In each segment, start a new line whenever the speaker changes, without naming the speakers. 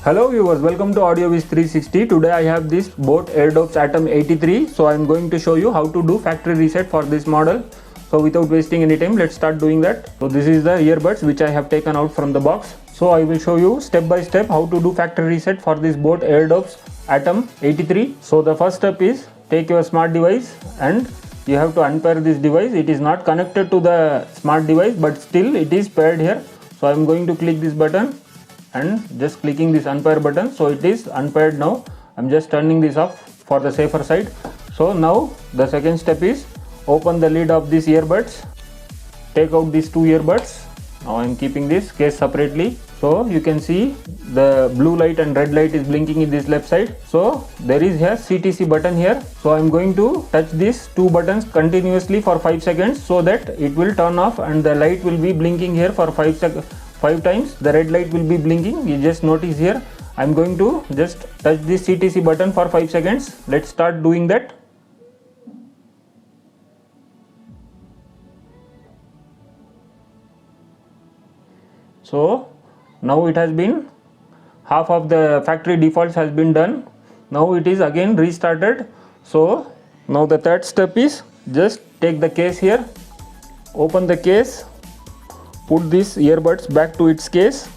Hello viewers, welcome to AudioViz 360. Today I have this Boat Airdopes Atom 83. So I am going to show you how to do factory reset for this model. So without wasting any time, let's start doing that. So this is the earbuds which I have taken out from the box. So I will show you step by step how to do factory reset for this Boat Airdopes Atom 83. So the first step is take your smart device and you have to unpair this device. It is not connected to the smart device, but still it is paired here. So I am going to click this button and just clicking this unpair button, so it is unpaired now. I'm just turning this off for the safer side. So now the second step is open the lid of these earbuds, take out these two earbuds. Now I'm keeping this case separately, so you can see the blue light and red light is blinking in this left side. So there is a CTC button here, so I'm going to touch these two buttons continuously for 5 seconds so that it will turn off and the light will be blinking here for 5 times. The red light will be blinking. You just notice here. I'm going to just touch this CTC button for 5 seconds. Let's start doing that. So now it has been, half of the factory defaults has been done. Now it is again restarted. So now the third step is just take the case here, open the case, put these earbuds back to its case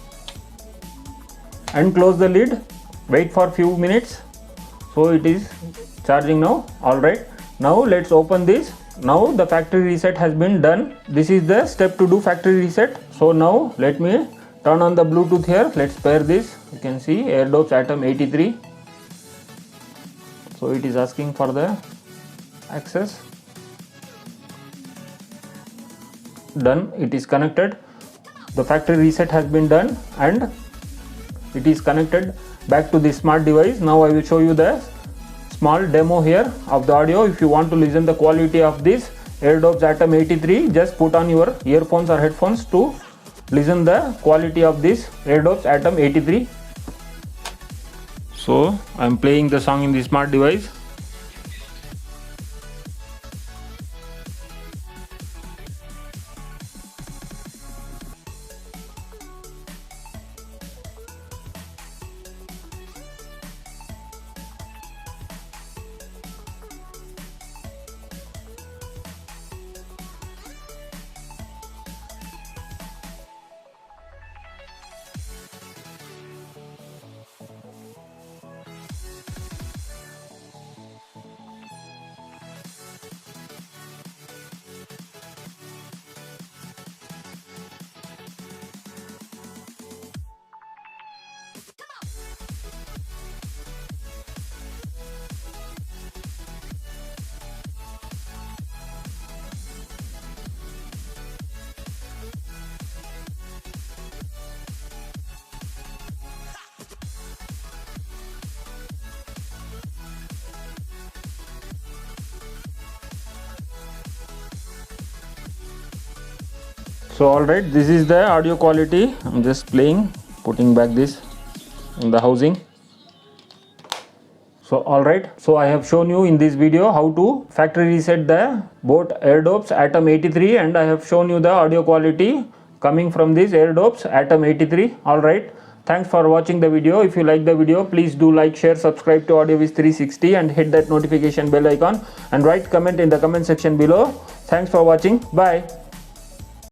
and close the lid. Wait for few minutes. So it is charging now. Alright, now let's open this. Now the factory reset has been done. This is the step to do factory reset. So now let me turn on the Bluetooth here. Let's pair this. You can see Airdopes Atom 83. So it is asking for the access. Done, it is connected. The factory reset has been done and it is connected back to the smart device. Now I will show you the small demo here of the audio. If you want to listen the quality of this Airdopes Atom 83, just put on your earphones or headphones to listen the quality of this Airdopes Atom 83. So I am playing the song in the smart device. So alright, this is the audio quality. I'm just playing, putting back this in the housing. So alright, so I have shown you in this video how to factory reset the Boat Airdopes Atom 83 and I have shown you the audio quality coming from this Airdopes Atom 83. Alright, thanks for watching the video. If you like the video, please do like, share, subscribe to AudioViz 360 and hit that notification bell icon and write comment in the comment section below. Thanks for watching. Bye.